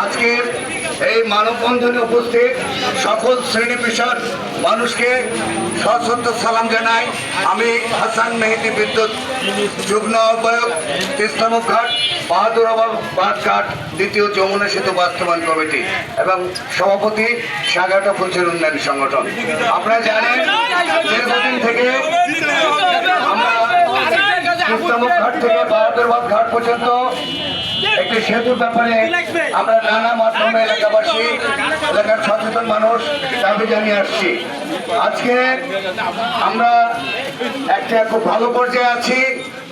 আজকে এই মানববন্ধনে উপস্থিত সকল শ্রেণী পেশার মানুষকে সশ্রদ্ধ সালাম জানাই। আমি হাসান মেহেদি বিদ্যুৎ যুগ্ম আহ্বায়ক, তিস্তামুখ ঘাট, বাহাদুরাবাদ ঘাট দ্বিতীয় যমুনা সেতু বাস্তবায়ন কমিটি এবং সভাপতি সাগাটা ফুলচর উন্নয়ন সংগঠন। আপনারা জানেন দীর্ঘদিন থেকে আমরা তিস্তামুখ ঘাট থেকে বাহাদুরাবাদ ঘাট পর্যন্ত একটি সেতুর ব্যাপারে আমরা নানা মাধ্যমে এলাকাবাসী, এলাকার সচেতন মানুষ দাবি জানিয়ে আসছি। আজকে আমরা একটা খুব ভালো পর্যায়ে আছি,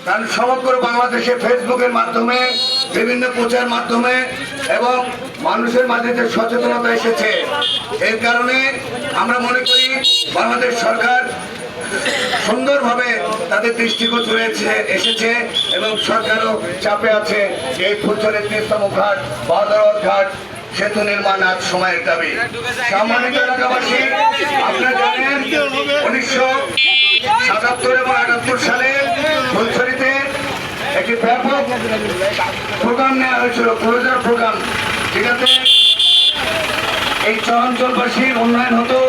কারণ সমগ্র বাংলাদেশে ফেসবুকের মাধ্যমে, বিভিন্ন প্রচার মাধ্যমে এবং মানুষের মাঝে যে সচেতনতা এসেছে, এর কারণে আমরা মনে করি বাংলাদেশ সরকার সুন্দরভাবে তাদের দৃষ্টিগোচরে এসেছে এবং সরকারও চাপে আছে যে এই ফুলচরের তিস্তামুখ ঘাট, বাহাদুরাবাদ ঘাট সেতু নির্মাণ আজ সময়ের দাবি। সম্মানিত এলাকাবাসী, আপনারা জানেন 1977 এবং 78 সালে ফুলছড়িতে একটি ব্যাপক প্রোগ্রাম নেওয়া হয়েছিল, ক্লোজার প্রোগ্রাম, যেটাতে এই চরাঞ্চলবাসীর উন্নয়ন হতো,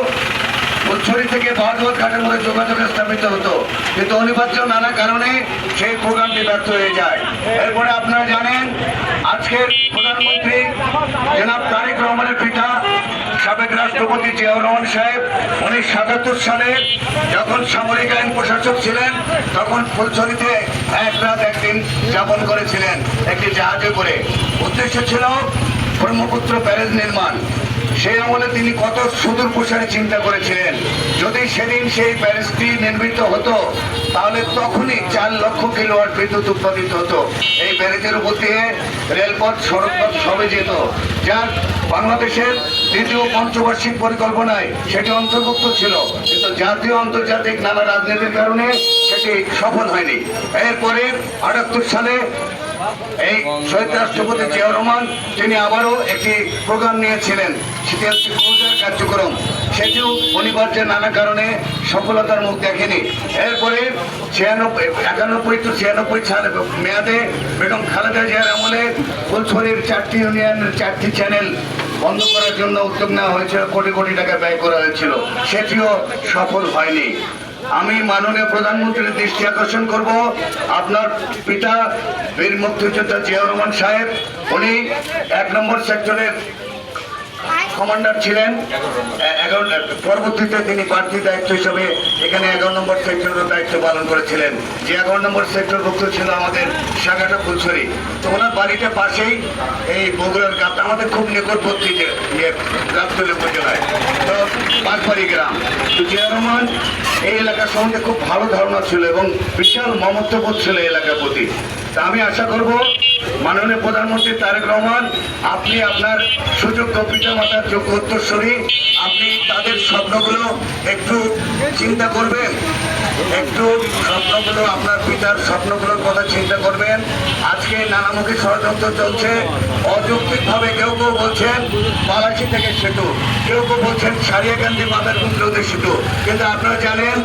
ফুলছড়ি থেকে বাহাদুরাবাদ ঘাটের মধ্যে যোগাযোগ স্থাপিত হতো, কিন্তু অনিবার্য নানা কারণে সেই প্রোগ্রামটি ব্যর্থ হয়ে যায়। এরপরে আপনারা জানেন আজকের প্রধানমন্ত্রী জনাব তারেক রহমানের পিতা সাবেক রাষ্ট্রপতি জিয়াউর রহমান সাহেব 1977 সালে যখন সামরিক আইন প্রশাসক ছিলেন, তখন ফুলছড়িতে এক রাত একদিন যাপন করেছিলেন একটি জাহাজে করে। উদ্দেশ্য ছিল ব্রহ্মপুত্র ব্যারেজ নির্মাণ। সেই আমলে তিনি কত সুদূর প্রসারে চিন্তা করেছিলেন। যদি সেদিন সেই ব্যারেজটি নির্মিত হতো তাহলে তখনই 4 লক্ষ কিলোওয়াট বিদ্যুৎ উৎপাদিত হতো। এই ব্যারেজের উপর দিয়ে রেলপথ, সড়কপথ সবে যেত, যার বাংলাদেশের দ্বিতীয় পঞ্চবার্ষিক পরিকল্পনায় সেটি অন্তর্ভুক্ত ছিল, কিন্তু জাতীয় আন্তর্জাতিক নানা রাজনীতির কারণে সেটি সফল হয়নি। এরপরে 78 সালে এই শহীদ রাষ্ট্রপতি জিয়াউর রহমান তিনি আবারও একটি প্রোগ্রাম নিয়েছিলেন, সেটি হচ্ছে ক্লোজার কার্যক্রম। সেটিও অনিবার্য নানা কারণে সফলতার মুখ দেখেনি। এরপরে 91 to 96 সালে মেয়াদে বেগম খালেদা জিয়ার আমলে ফুলছড়ির 4টি ইউনিয়নের 4টি চ্যানেল বন্ধ করার জন্য উদ্যোগ নেওয়া হয়েছিল, কোটি কোটি টাকা ব্যয় করা হয়েছিল, সেটিও সফল হয়নি। আমি মাননীয় প্রধানমন্ত্রীর দৃষ্টি আকর্ষণ করব, আপনার পিতা বীর মুক্তিযোদ্ধা জিয়াউর রহমান সাহেব, উনি 1 নম্বর সেক্টরের কমান্ডার ছিলেন। পরবর্তীতে তিনি প্রার্থী দায়িত্ব হিসেবে এখানে 11 নম্বর সেক্টরের দায়িত্ব পালন করেছিলেন। যে 11 নম্বর সেক্টরভুক্ত ছিল আমাদের সাগাটা ফুলছড়ি। তো ওনার বাড়িটা পাশেই এই বগুড়ার গাছ, আমাদের খুব নিকটবর্তী যে গাছতলী উপজেলায়, তো বাগবাড়ি গ্রাম। তো জিয়া রহমান এই এলাকা সম্বন্ধে খুব ভালো ধারণা ছিল এবং বিশাল মমত্ববোধ ছিল এলাকার প্রতি। তা আমি আশা করব মাননীয় প্রধানমন্ত্রী তারেক রহমান, আপনি আপনার সুযোগ্য পিতা মাতার যোগ্য উত্তরসূরি, আপনি তাদের স্বপ্নগুলো একটু চিন্তা করবেন, একটু স্বপ্নগুলো, আপনার পিতার স্বপ্নগুলোর কথা চিন্তা করবেন। আজকে নানামুখী ষড়যন্ত্র চলছে, অযৌক্তিকভাবে কেউ কেউ বলছেন বালাসী থেকে সেতু, কেউ কেউ বলছেন সারিয়াকান্দি মাদারগঞ্জ রোডের সেতু, কিন্তু আপনারা জানেন